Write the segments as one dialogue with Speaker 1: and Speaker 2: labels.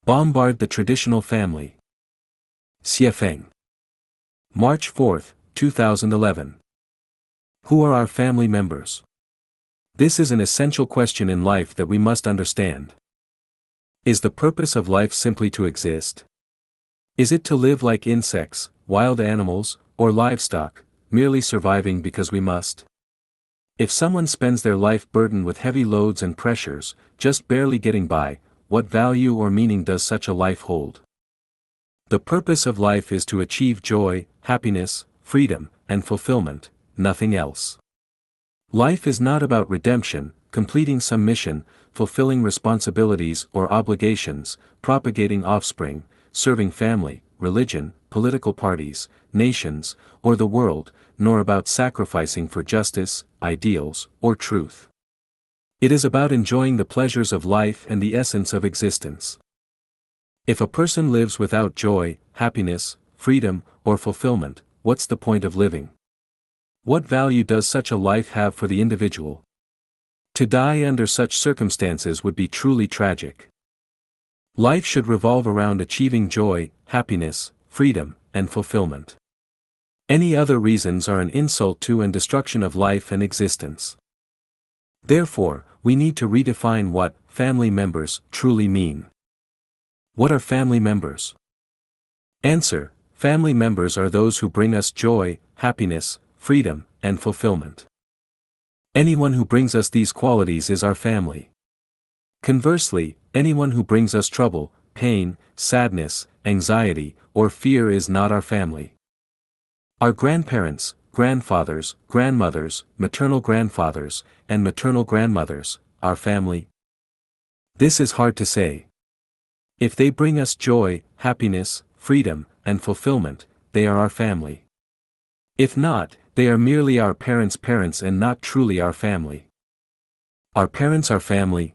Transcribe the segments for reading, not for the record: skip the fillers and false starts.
Speaker 1: Bombard the traditional family. Xiefeng. March 4, 2011. Who are our family members? This is an essential question in life that we must understand. Is the purpose of life simply to exist? Is it to live like insects, wild animals, or livestock, merely surviving because we must? If someone spends their life burdened with heavy loads and pressures, just barely getting by, what value or meaning does such a life hold? The purpose of life is to achieve joy, happiness, freedom, and fulfillment, nothing else. Life is not about redemption, completing some mission, fulfilling responsibilities or obligations, propagating offspring, serving family, religion, political parties, nations, or the world, nor about sacrificing for justice, ideals, or truth. It is about enjoying the pleasures of life and the essence of existence. If a person lives without joy, happiness, freedom, or fulfillment, what's the point of living? What value does such a life have for the individual? To die under such circumstances would be truly tragic. Life should revolve around achieving joy, happiness, freedom, and fulfillment. Any other reasons are an insult to and destruction of life and existence. Therefore, we need to redefine what family members truly mean. What are family members? Answer: family members are those who bring us joy, happiness, freedom, and fulfillment. Anyone who brings us these qualities is our family. Conversely, anyone who brings us trouble, pain, sadness, anxiety, or fear is not our family. Our grandparents, grandfathers, grandmothers, maternal grandfathers, and maternal grandmothers, our family? This is hard to say. If they bring us joy, happiness, freedom, and fulfillment, they are our family. If not, they are merely our parents' parents and not truly our family. Are parents our family?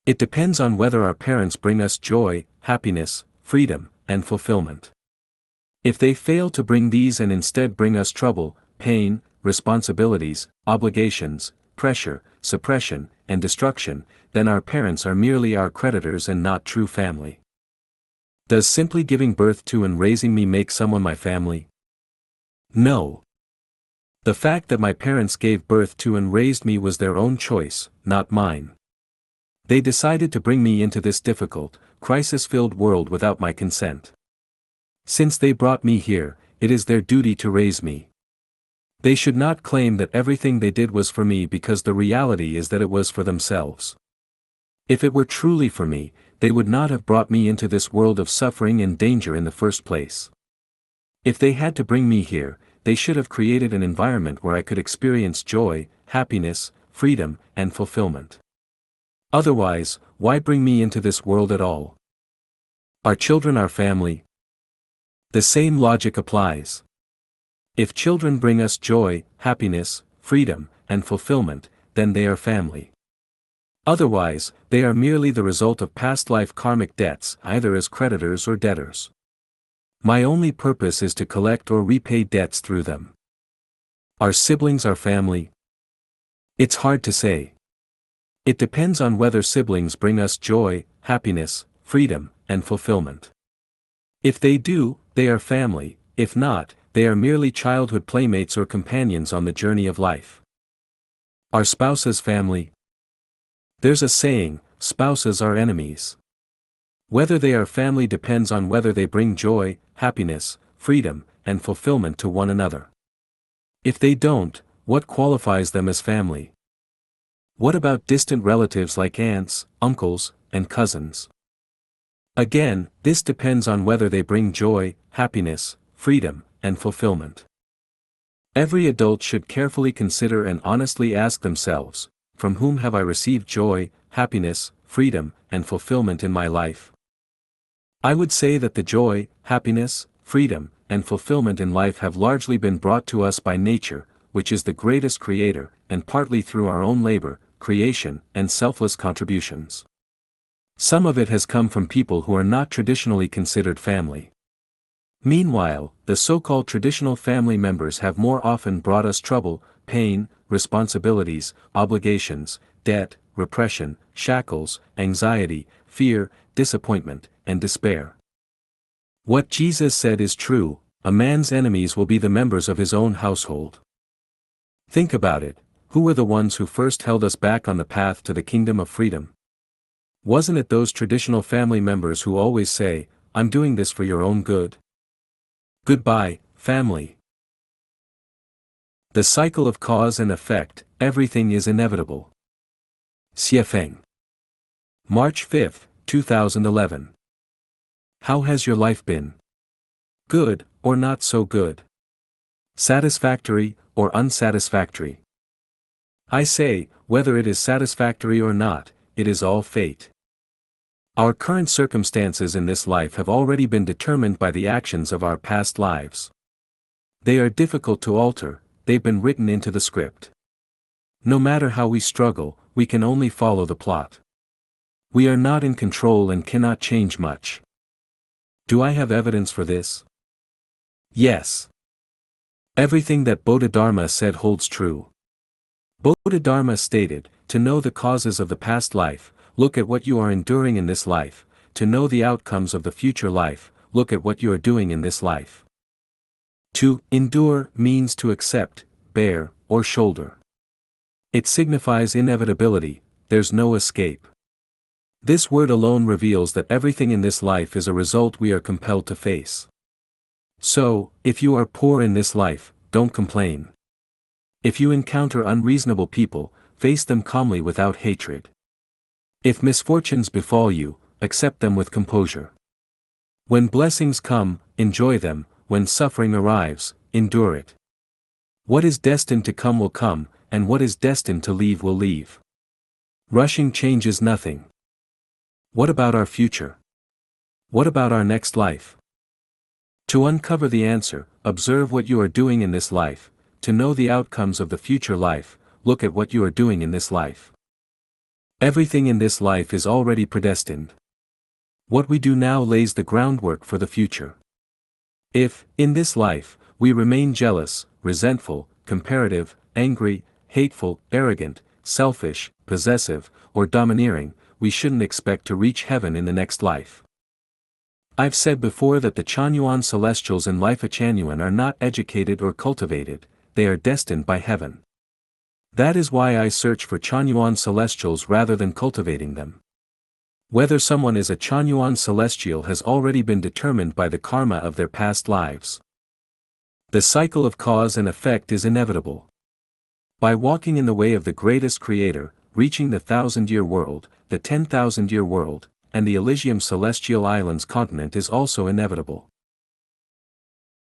Speaker 1: It depends on whether our parents bring us joy, happiness, freedom, and fulfillment. If they fail to bring these and instead bring us trouble, pain, responsibilities, obligations, pressure, suppression, and destruction, then our parents are merely our creditors and not true family. Does simply giving birth to and raising me make someone my family? No. The fact that my parents gave birth to and raised me was their own choice, not mine. They decided to bring me into this difficult, crisis-filled world without my consent. Since they brought me here, it is their duty to raise me. They should not claim that everything they did was for me because the reality is that it was for themselves. If it were truly for me, they would not have brought me into this world of suffering and danger in the first place. If they had to bring me here, they should have created an environment where I could experience joy, happiness, freedom, and fulfillment. Otherwise, why bring me into this world at all? Are children our family? The same logic applies. If children bring us joy, happiness, freedom, and fulfillment, then they are family. Otherwise, they are merely the result of past life karmic debts, either as creditors or debtors. My only purpose is to collect or repay debts through them. Are siblings our family? It's hard to say. It depends on whether siblings bring us joy, happiness, freedom, and fulfillment. If they do, they are family; if not, they are merely childhood playmates or companions on the journey of life. Are spouses family? There's a saying, spouses are enemies. Whether they are family depends on whether they bring joy, happiness, freedom, and fulfillment to one another. If they don't, what qualifies them as family? What about distant relatives like aunts, uncles, and cousins? Again, this depends on whether they bring joy, happiness, freedom, and fulfillment. Every adult should carefully consider and honestly ask themselves, from whom have I received joy, happiness, freedom, and fulfillment in my life? I would say that the joy, happiness, freedom, and fulfillment in life have largely been brought to us by nature, which is the greatest creator, and partly through our own labor, creation, and selfless contributions. Some of it has come from people who are not traditionally considered family. Meanwhile, the so-called traditional family members have more often brought us trouble, pain, responsibilities, obligations, debt, repression, shackles, anxiety, fear, disappointment, and despair. What Jesus said is true: a man's enemies will be the members of his own household. Think about it: who were the ones who first held us back on the path to the kingdom of freedom? Wasn't it those traditional family members who always say, "I'm doing this for your own good"? Goodbye, family. The cycle of cause and effect: everything is inevitable. Xiefeng. March 5, 2011. How has your life been? Good, or not so good? Satisfactory, or unsatisfactory? I say, whether it is satisfactory or not, it is all fate. Our current circumstances in this life have already been determined by the actions of our past lives. They are difficult to alter, they've been written into the script. No matter how we struggle, we can only follow the plot. We are not in control and cannot change much. Do I have evidence for this? Yes. Everything that Bodhidharma said holds true. Bodhidharma stated, to know the causes of the past life, look at what you are enduring in this life; to know the outcomes of the future life, look at what you are doing in this life. To endure means to accept, bear, or shoulder. It signifies inevitability, there's no escape. This word alone reveals that everything in this life is a result we are compelled to face. So, if you are poor in this life, don't complain. If you encounter unreasonable people, face them calmly without hatred. If misfortunes befall you, accept them with composure. When blessings come, enjoy them; when suffering arrives, endure it. What is destined to come will come, and what is destined to leave will leave. Rushing changes nothing. What about our future? What about our next life? To uncover the answer, observe what you are doing in this life; to know the outcomes of the future life, look at what you are doing in this life. Everything in this life is already predestined. What we do now lays the groundwork for the future. If, in this life, we remain jealous, resentful, comparative, angry, hateful, arrogant, selfish, possessive, or domineering, we shouldn't expect to reach heaven in the next life. I've said before that the Chanyuan celestials in Lifechanyuan are not educated or cultivated, they are destined by heaven. That is why I search for Chanyuan celestials rather than cultivating them. Whether someone is a Chanyuan celestial has already been determined by the karma of their past lives. The cycle of cause and effect is inevitable. By walking in the way of the greatest creator, reaching the 1,000-year world, the 10,000-year world, and the Elysium celestial islands continent is also inevitable.